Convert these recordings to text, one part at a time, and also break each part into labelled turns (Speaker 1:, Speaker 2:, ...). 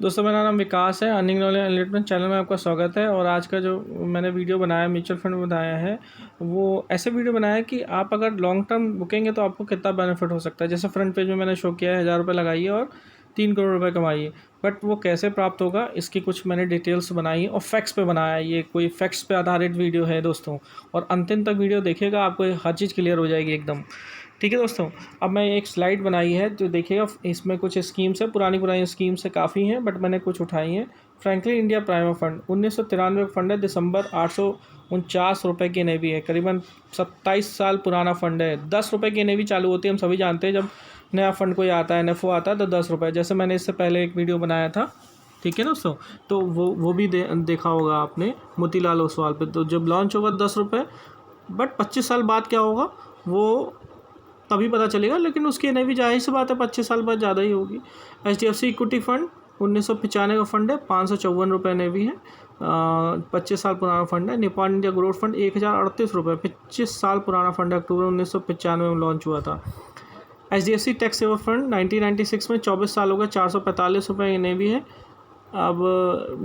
Speaker 1: दोस्तों मेरा नाम विकास है। अर्निंग नॉलेज एनलिटमेंट चैनल में आपका स्वागत है। और आज का जो मैंने वीडियो बनाया म्यूचुअल फंड में बनाया है, वो ऐसे वीडियो बनाया है कि आप अगर लॉन्ग टर्म रुकेंगे तो आपको कितना बेनिफिट हो सकता है। जैसे फ्रंट पेज में मैंने शो किया है 1000 रुपये लगाइए और 3 करोड़ रुपये कमाइए। बट वो कैसे प्राप्त होगा इसकी कुछ मैंने डिटेल्स बनाई है और फैक्ट्स पे बनाया है। ये कोई फैक्ट्स पे आधारित वीडियो है दोस्तों, और अंतिम तक वीडियो देखिएगा, आपको हर चीज़ क्लियर हो जाएगी एकदम। ठीक है दोस्तों, अब मैं एक स्लाइड बनाई है जो देखिएगा, इसमें कुछ स्कीम्स है, पुरानी स्कीम्स है, काफ़ी हैं, बट मैंने कुछ उठाई हैं। फ्रैंकलिन इंडिया प्राइम फंड 1993 का फंड है, दिसंबर 849 रुपये की एनएवी है, करीबन 27 साल पुराना फंड है। 10 रुपये की एनएवी चालू होती है, हम सभी जानते हैं। जब नया फंड कोई आता है, एनएफओ आता है, तो 10 रुपये, जैसे मैंने इससे पहले एक वीडियो बनाया था, ठीक है दोस्तों, तो वो भी देखा होगा आपने मोतीलाल ओसवाल पे। तो जब लॉन्च होगा 10 रुपये, बट 25 साल बाद क्या होगा वो तभी पता चलेगा, लेकिन उसकी एनएवी जाहिर सी बात है 25 साल बाद ज़्यादा ही होगी। एचडीएफसी इक्विटी फंड 1995 का फंड है, 554 रुपये एनएवी है, 25 साल पुराना फंड है। निपॉन इंडिया ग्रोथ फंड 1038 रुपये, 25 साल पुराना फंड है, अक्टूबर 1995 में लॉन्च हुआ था। एचडीएफसी टैक्स सेवर फंड 1996 में 24 साल हो गए, 445 रुपये एनएवी है। अब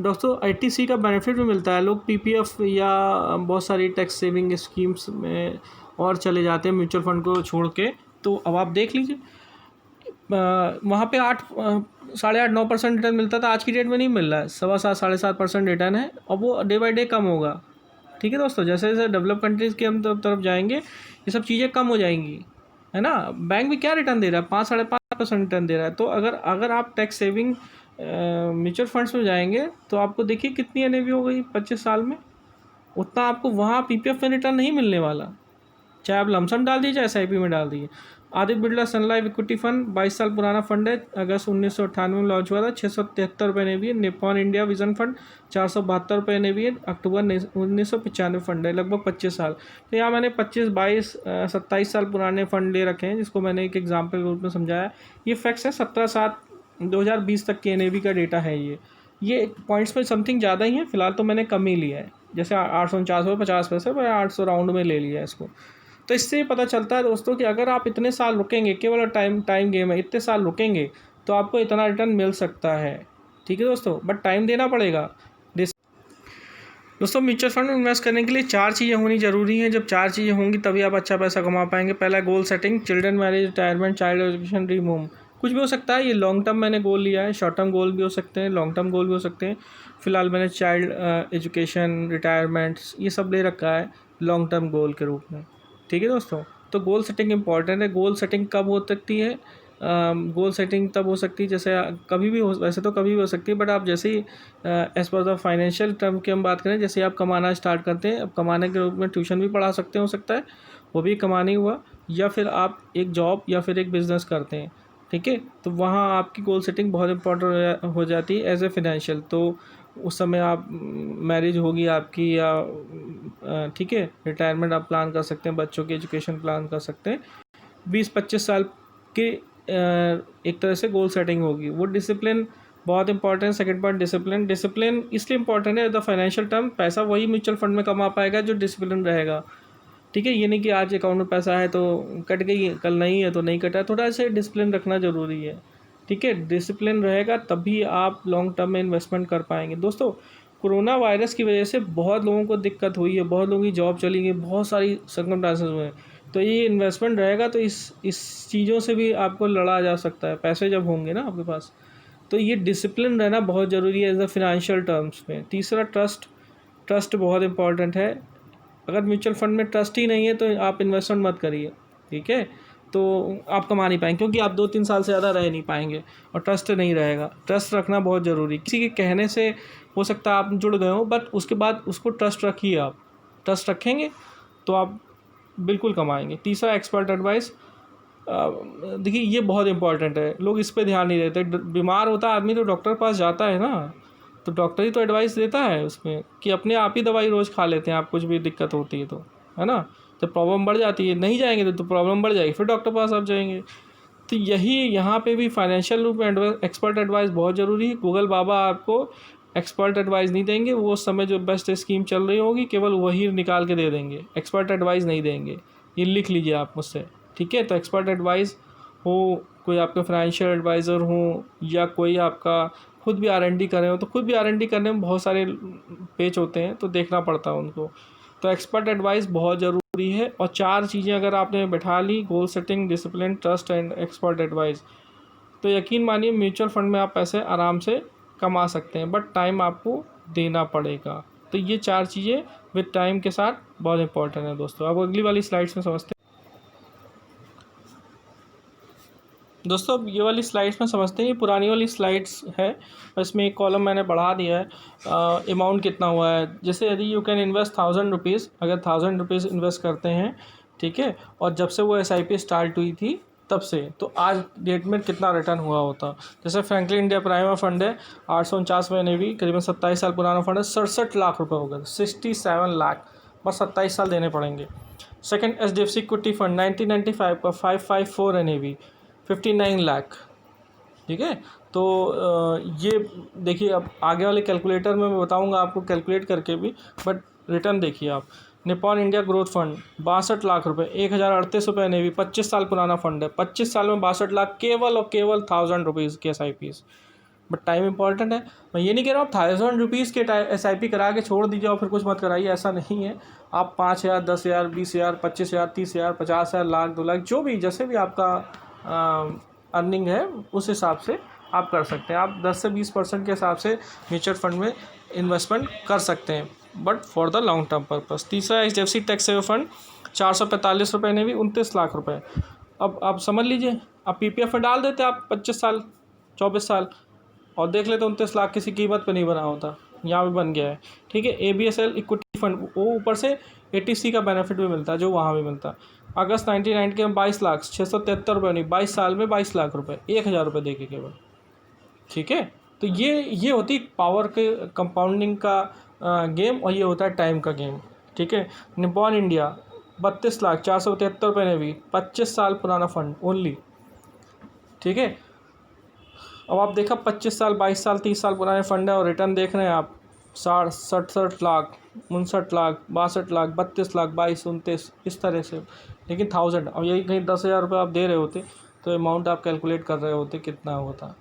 Speaker 1: दोस्तों आईटीसी का बेनिफिट भी मिलता है। लोग पीपीएफ या बहुत सारी टैक्स सेविंग स्कीम्स में और चले जाते हैं म्यूचुअल फंड को छोड़ के। तो अब आप देख लीजिए, वहाँ पे 8.5-9% रिटर्न मिलता था, आज की डेट में नहीं मिल रहा है। 7.25-7.5% रिटर्न है, और वो डे बाई डे कम होगा। ठीक है दोस्तों, जैसे जैसे डेवलप कंट्रीज़ की हम तरफ जाएंगे, ये सब चीज़ें कम हो जाएंगी, है ना। बैंक भी क्या रिटर्न दे रहा है, 5-5.5% रिटर्न दे रहा है। तो अगर आप टैक्स सेविंग म्यूचुअल फंड्स में जाएंगे तो आपको देखिए कितनी एनएवी हो गई 25 साल में। उतना आपको वहाँ पीपीएफ में रिटर्न नहीं मिलने वाला, चाहे आप लमसम डाल दीजिए चाहे एसआईपी में डाल दीजिए। आदित्य बिरला सन लाइफ इक्विटी फंड 22 साल पुराना फंड है, अगस्त 1998 में लॉन्च हुआ था, 673 रुपये एनएवी है। निपॉन इंडिया विजन फंड 472 रुपये एनएवी है, अक्टूबर 1995 फंड है, लगभग 25 साल। तो यहाँ मैंने 25, 22, 27 साल पुराने फंड ले रखे हैं, जिसको मैंने एक एग्जाम्पल के रूप में समझाया। ये फैक्ट्स है, 17/7/2020 तक की एनएवी का डेटा है। ये पॉइंट्स में समथिंग ज़्यादा ही है, फिलहाल तो मैंने कम ही लिया है, जैसे 849 पर 50 पैसे, 800 राउंड में ले लिया है इसको। तो इससे पता चलता है दोस्तों कि अगर आप इतने साल रुकेंगे, केवल टाइम गेम है, इतने साल रुकेंगे तो आपको इतना रिटर्न मिल सकता है। ठीक है दोस्तों, बट टाइम देना पड़ेगा। दोस्तों म्यूचुअल फंड में इन्वेस्ट करने के लिए 4 चीज़ें होनी ज़रूरी हैं। जब 4 चीज़ें होंगी तभी आप अच्छा पैसा कमा पाएंगे। पहला goal setting, children marriage, retirement, child education, dream home. कुछ भी हो सकता है, ये लॉन्ग टर्म मैंने गोल लिया है, शॉर्ट टर्म गोल भी हो सकते हैं, लॉन्ग टर्म गोल भी हो सकते हैं। फिलहाल मैंने चाइल्ड एजुकेशन, रिटायरमेंट्स, ये सब ले रखा है लॉन्ग टर्म गोल के रूप में। ठीक है दोस्तों, तो गोल सेटिंग इंपॉर्टेंट है। गोल सेटिंग कब हो सकती है? गोल सेटिंग तब हो सकती है जैसे कभी भी हो, वैसे तो कभी भी हो सकती है, बट आप जैसे ही as per the financial term की हम बात करें, जैसे आप कमाना स्टार्ट करते हैं, अब कमाने के रूप में ट्यूशन भी पढ़ा सकते हो सकता है, वो भी कमानी हुआ, या फिर आप एक जॉब या फिर एक बिज़नेस करते हैं। ठीक है, तो वहाँ आपकी गोल सेटिंग बहुत इंपॉर्टेंट हो जाती है एज ए फाइनेंशियल। तो उस समय आप मैरिज होगी आपकी, या ठीक है, रिटायरमेंट आप प्लान कर सकते हैं, बच्चों की एजुकेशन प्लान कर सकते हैं। 20-25 साल के एक तरह से गोल सेटिंग होगी। वो डिसिप्लिन बहुत इंपॉर्टेंट है। सेकंड पॉइंट, डिसिप्लिन इसलिए इंपॉर्टेंट है द फाइनेंशियल टर्म, पैसा वही म्यूचुअल फंड में कमा पाएगा जो डिसिप्लिन रहेगा। ठीक है, ये नहीं कि आज अकाउंट में पैसा है तो कट गई, कल नहीं है तो नहीं कटा। थोड़ा सा डिसिप्लिन रखना ज़रूरी है। ठीक है, डिसिप्लिन रहेगा तभी आप लॉन्ग टर्म में इन्वेस्टमेंट कर पाएंगे। दोस्तों कोरोना वायरस की वजह से बहुत लोगों को दिक्कत हुई है, बहुत लोगों की जॉब चली गई, बहुत सारी सर्कमस्टांसेस हुए हैं। तो ये इन्वेस्टमेंट रहेगा तो इस चीज़ों से भी आपको लड़ा जा सकता है, पैसे जब होंगे ना आपके पास। तो ये डिसिप्लिन रहना बहुत ज़रूरी है एज अ फिनेंशियल टर्म्स में। तीसरा, ट्रस्ट बहुत इंपॉर्टेंट है। अगर म्यूचुअल फंड में ट्रस्ट ही नहीं है तो आप इन्वेस्टमेंट मत करिए। ठीक है, तो आप कमा नहीं पाएंगे, क्योंकि आप 2-3 साल से ज़्यादा रह नहीं पाएंगे और ट्रस्ट नहीं रहेगा। ट्रस्ट रखना बहुत ज़रूरी। किसी के कहने से हो सकता है आप जुड़ गए हो, बट उसके बाद उसको ट्रस्ट रखिए। आप ट्रस्ट रखेंगे तो आप बिल्कुल कमाएंगे। तीसरा, एक्सपर्ट एडवाइस। देखिए ये बहुत इंपॉर्टेंट है, लोग इस पर ध्यान नहीं देते। बीमार होता है आदमी तो डॉक्टर के पास जाता है ना, तो डॉक्टर ही तो एडवाइस देता है उसमें, कि अपने आप ही दवाई रोज़ खा लेते हैं आप, कुछ भी दिक्कत होती है तो, है ना। तो प्रॉब्लम बढ़ जाती है, नहीं जाएंगे तो प्रॉब्लम बढ़ जाएगी, फिर डॉक्टर पास आप जाएंगे। तो यही यहाँ पे भी फाइनेंशियल रूप में एक्सपर्ट एडवाइस बहुत ज़रूरी है। गूगल बाबा आपको एक्सपर्ट एडवाइस नहीं देंगे, वो उस समय जो बेस्ट स्कीम चल रही होगी केवल वही निकाल के दे देंगे, एक्सपर्ट एडवाइस नहीं देंगे। ये लिख लीजिए आप मुझसे, ठीक है। तो एक्सपर्ट एडवाइस हो, कोई आपका फाइनेंशियल एडवाइज़र हो, या कोई आपका खुद भी R&D कर रहे हो, तो खुद भी R&D करने में बहुत सारे पेच होते हैं, तो देखना पड़ता है उनको। तो एक्सपर्ट एडवाइस बहुत ज़रूरी है। और 4 चीज़ें अगर आपने बैठा ली, goal setting, discipline, trust and expert advice, तो यकीन मानिए म्यूचुअल फंड में आप पैसे आराम से कमा सकते हैं, बट टाइम आपको देना पड़ेगा। तो ये 4 चीज़ें विद टाइम के साथ बहुत इंपॉर्टेंट है दोस्तों। अब अगली वाली स्लाइड्स में समझते हैं। दोस्तों अब ये वाली स्लाइड्स में समझते हैं, ये पुरानी वाली स्लाइड्स है, इसमें एक कॉलम मैंने बढ़ा दिया है, अमाउंट कितना हुआ है। जैसे यदि यू कैन इन्वेस्ट 1000 रुपीज़, अगर 1000 रुपीज़ इन्वेस्ट करते हैं, ठीक है, और जब से वो SIP स्टार्ट हुई थी तब से, तो आज डेट में कितना रिटर्न हुआ होता। जैसे फ्रैंकलिन इंडिया प्राइम फंड है 849 में NAV, करीबन 27 साल पुराना फंड है, 67 लाख रुपये हो गए, 67 लाख, बस 27 साल देने पड़ेंगे। सेकंड HDFC इक्विटी फंड 1995 का 554 NAV, 59 लाख, ठीक है। तो ये देखिए, अब आगे वाले कैलकुलेटर में मैं बताऊंगा आपको कैलकुलेट करके भी, बट रिटर्न देखिए आप। Nippon India growth fund 62 lakh रुपए, 1038 रुपये NAV, 25 साल पुराना फंड है, 25 साल में 62 लाख, केवल और केवल 1000 रुपीज़ के SIPs। बट टाइम इंपॉर्टेंट है। मैं ये नहीं कह रहा हूँ 1000 रुपीज़ के SIP करा के छोड़ दीजिए और फिर कुछ मत कराइए, ऐसा नहीं है। आप 5000, 10,000, 20,000, 25,000, 30,000, 50,000, लाख, 2 लाख, जो भी जैसे भी आपका अर्निंग है उस हिसाब से आप कर सकते हैं। आप 10 से 20% के हिसाब से म्यूचुअल फंड में इन्वेस्टमेंट कर सकते हैं, but for the long term purpose. तीसरा HDFC टैक्स सेवर फंड 445 रुपये NAV, 29 लाख रुपए। अब आप समझ लीजिए, आप PPF में डाल देते आप 25 साल 24 साल और देख लेते 29 लाख किसी कीमत पे नहीं बना होता, यहाँ भी बन गया है, ठीक है। ABSL इक्विटी फंड, वो ऊपर से ATC का बेनिफिट भी मिलता है जो वहाँ भी मिलता है। अगस्त 99 के 22 लाख 673 रुपये नहीं, 22 साल में 22 लाख रुपए, 1000 रुपये दे के केवल, ठीक है। तो ये होती पावर के कंपाउंडिंग का गेम, और ये होता है टाइम का गेम, ठीक है। निपॉन इंडिया 32 लाख 473 रुपये NAV, 25 साल पुराना फंड ओनली, ठीक है। अब आप देखा 25 साल, 22 साल, 30 साल पुराने फंड है और रिटर्न देख रहे हैं आप 60, 67 लाख, 59 लाख, 62 लाख, 32 लाख, 22, 29, इस तरह से, लेकिन 1000। और यही कहीं 10,000 रुपये आप दे रहे होते तो अमाउंट आप कैलकुलेट कर रहे होते कितना होता,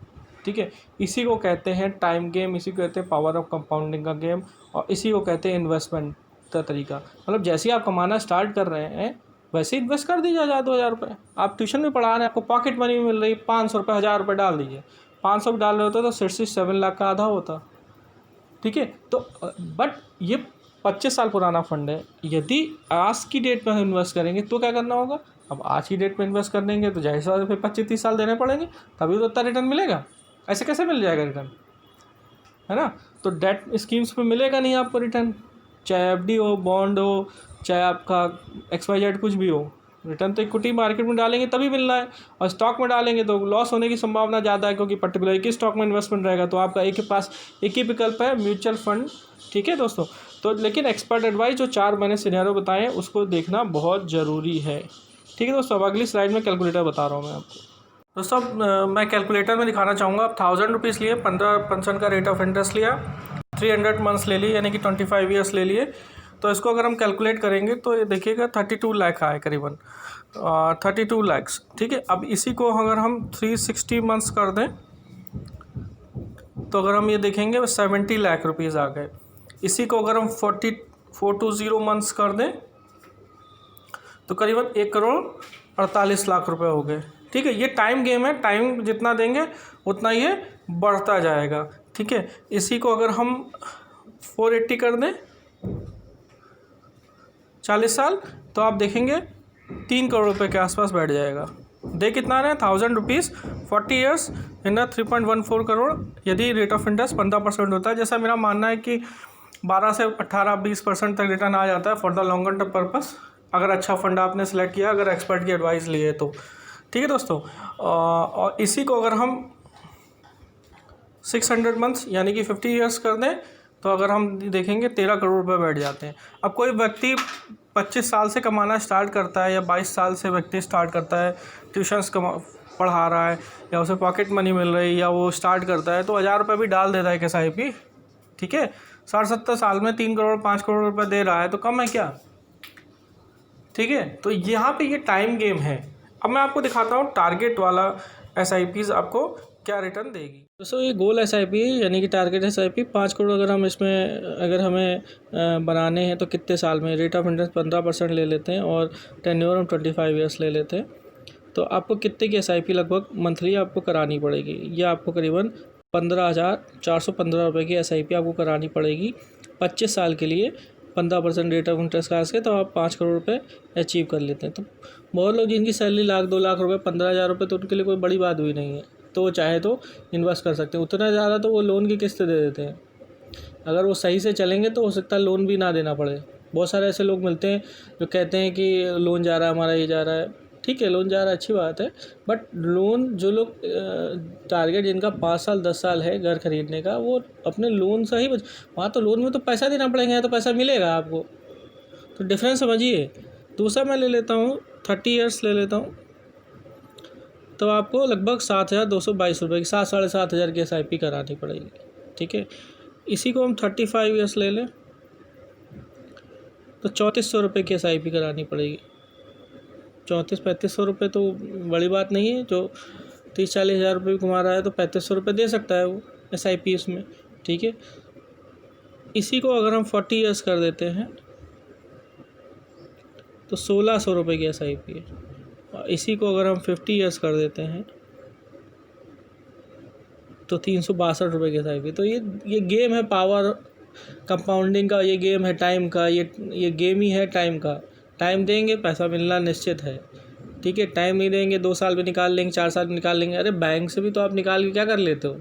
Speaker 1: ठीक है। इसी को कहते हैं टाइम गेम, इसी को कहते हैं पावर ऑफ कंपाउंडिंग का गेम, और इसी को कहते हैं इन्वेस्टमेंट का तरीका। मतलब जैसे ही आप कमाना स्टार्ट कर रहे हैं वैसे इन्वेस्ट कर दीजिए 1000, 2000 रुपये। आप ट्यूशन में पढ़ा रहे हैं, आपको पॉकेट मनी मिल रही, 500 रुपये, 1000 रुपये डाल दीजिए। 500 डाल रहे होते तो 67 लाख का आधा होता, ठीक है। तो बट ये 25 साल पुराना फंड है, यदि आज की डेट में इन्वेस्ट करेंगे तो क्या करना होगा। अब आज की डेट में इन्वेस्ट कर देंगे तो जाहिर सी बात है फिर 25-30 साल देने पड़ेंगे, तभी तो इतना रिटर्न मिलेगा। ऐसे कैसे मिल जाएगा रिटर्न, है ना। तो डेट स्कीम्स पे मिलेगा नहीं आपको रिटर्न, चाहे FD हो, बॉन्ड हो, चाहे आपका XYZ कुछ भी हो। रिटर्न तो इक्विटी मार्केट में डालेंगे तभी मिलना है, और स्टॉक में डालेंगे तो लॉस होने की संभावना ज़्यादा है, क्योंकि पर्टिकुलर एक ही स्टॉक में इन्वेस्टमेंट रहेगा। तो आपका एक ही विकल्प है, म्यूचुअल फंड, ठीक है दोस्तों। तो लेकिन एक्सपर्ट एडवाइस जो 4 मैंने सिनेरियो बताए हैं उसको देखना बहुत ज़रूरी है, ठीक है दोस्तों। अब अगली स्लाइड में कैलकुलेटर बता रहा हूँ मैं आपको। दोस्तों मैं कैलकुलेटर में दिखाना चाहूँगा। आप 1000 रुपीज़ लिए, 15% का रेट ऑफ इंटरेस्ट लिया, 300 मंथ्स ले लिए, यानी कि 25 ईयर्स ले लिए। तो इसको अगर हम कैलकुलेट करेंगे तो ये देखिएगा 32 लाख आए करीबन, 32 लैक्स, ठीक है। अब इसी को अगर हम 360 मंथ्स कर दें तो अगर हम ये देखेंगे 70 लाख रुपीज़ आ गए। इसी को अगर हम 420 मंथ्स कर दें तो करीबन 1,48,00,000 रुपये हो गए, ठीक है। ये टाइम गेम है, टाइम जितना देंगे उतना ये बढ़ता जाएगा, ठीक है। इसी को अगर हम 480 कर दें 40 साल, तो आप देखेंगे 3 करोड़ रुपए के आसपास बैठ जाएगा। दे कितना रहे, 1000 रुपीज़ 40 ईयर्स इन 3.14 करोड़, यदि रेट ऑफ इंटरेस्ट 15% होता है। जैसा मेरा मानना है कि 12 से 18-20% तक रिटर्न आ जाता है for the longer term purpose, अगर अच्छा फंड आपने सेलेक्ट किया, अगर एक्सपर्ट की एडवाइस लिए तो, ठीक है दोस्तों। और इसी को अगर हम 600 मंथ्स यानी कि 50 ईयर्स कर दें तो अगर हम देखेंगे 13 करोड़ रुपए बैठ जाते हैं। अब कोई व्यक्ति 25 साल से कमाना स्टार्ट करता है या 22 साल से व्यक्ति स्टार्ट करता है, ट्यूशन्स पढ़ा रहा है या उसे पॉकेट मनी मिल रही है या वो स्टार्ट करता है, तो 1000 रुपये भी डाल देता है SIP, ठीक है। 60-70 साल में 3 करोड़ 5 करोड़ रुपए दे रहा है, तो कम है क्या, ठीक है। तो यहाँ पे ये टाइम गेम है। अब मैं आपको दिखाता हूँ टारगेट वाला SIPs आपको क्या रिटर्न देगी। दोस्तों ये गोल एसआईपी है, यानी कि टारगेट एसआईपी 5 करोड़ अगर हम इसमें अगर हमें बनाने हैं तो कितने साल में, रेट ऑफ इंटरेस्ट 15% ले लेते हैं और टेन्योर हम 25 ईयर्स ले लेते हैं, तो आपको कितने की एसआईपी लगभग मंथली आपको करानी पड़ेगी। ये आपको करीबन 15,415 रुपये की एसआईपी आपको करानी पड़ेगी 25 साल के लिए। 15% रेट ऑफ इंटरेस्ट का के तो आप 5 करोड़ रुपये अचीव कर लेते हैं। तो बहुत लोग जिनकी सैलरी लाख 2 लाख रुपये 15,000 रुपये, तो उनके लिए कोई बड़ी बात हुई नहीं है, तो वो चाहे तो इन्वेस्ट कर सकते हैं। उतना ज़्यादा तो वो लोन की किस्त दे देते हैं। अगर वो सही से चलेंगे तो हो सकता है लोन भी ना देना पड़े। बहुत सारे ऐसे लोग मिलते हैं जो कहते हैं कि लोन जा रहा है हमारा, ये जा रहा है। ठीक है, लोन जा रहा है, अच्छी बात है, बट लोन जो लोग टारगेट जिनका 5 साल 10 साल है घर खरीदने का, वो अपने लोन से ही वहाँ तो लोन में तो पैसा देना पड़ेगा, यहाँ तो पैसा मिलेगा आपको। तो डिफरेंस समझिए। दूसरा मैं ले लेता हूँ 30 ईयर्स ले लेता हूँ, तो आपको लगभग 7,222 रुपये की 7-7.5 हज़ार की एसआईपी करानी पड़ेगी। ठीक है, इसी को हम 35 ईयर्स ले लें तो 3,400 रुपये की एसआईपी करानी पड़ेगी। 34-3500 रुपये तो बड़ी बात नहीं है। जो 30-40 हज़ार रुपये कमा रहा है तो 3500 रुपये दे सकता है वो एसआईपी उसमें। ठीक है, इसी को अगर हम 40 ईयर्स कर देते हैं तो 1,600 रुपये की एसआईपी है, और इसी को अगर हम 50 ईयर्स कर देते हैं तो 362 रुपये की एसआईपी। तो ये गेम है पावर कंपाउंडिंग का, ये गेम है टाइम का, ये गेम ही है टाइम का। टाइम देंगे पैसा मिलना निश्चित है। ठीक है, टाइम नहीं देंगे 2 साल में निकाल लेंगे, 4 साल में निकाल लेंगे। अरे बैंक से भी तो आप निकाल के क्या कर लेते हो।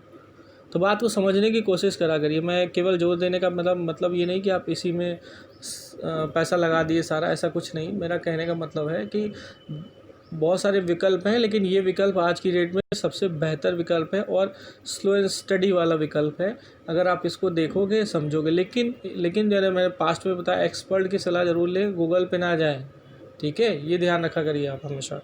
Speaker 1: तो बात को समझने की कोशिश करा करिए। मैं केवल जोर देने का मतलब ये नहीं कि आप इसी में पैसा लगा दिए सारा, ऐसा कुछ नहीं। मेरा कहने का मतलब है कि बहुत सारे विकल्प हैं, लेकिन ये विकल्प आज की डेट में सबसे बेहतर विकल्प है और स्लो एंड स्टडी वाला विकल्प है। अगर आप इसको देखोगे समझोगे, लेकिन जैसे मैंने पास्ट में बताया, एक्सपर्ट की सलाह ज़रूर लें, गूगल पे ना जाएं। ठीक है, ये ध्यान रखा करिए आप हमेशा।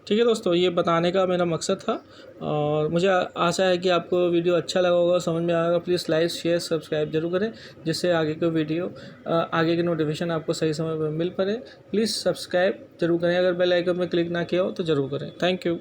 Speaker 1: ठीक है दोस्तों, ये बताने का मेरा मकसद था, और मुझे आशा है कि आपको वीडियो अच्छा लगा होगा, समझ में आएगा। प्लीज़ लाइक शेयर सब्सक्राइब जरूर करें, जिससे आगे के वीडियो आगे के नोटिफिकेशन आपको सही समय पर मिल पाए। प्लीज़ सब्सक्राइब जरूर करें, अगर बेल आइकन में क्लिक ना किया हो तो ज़रूर करें। Thank you.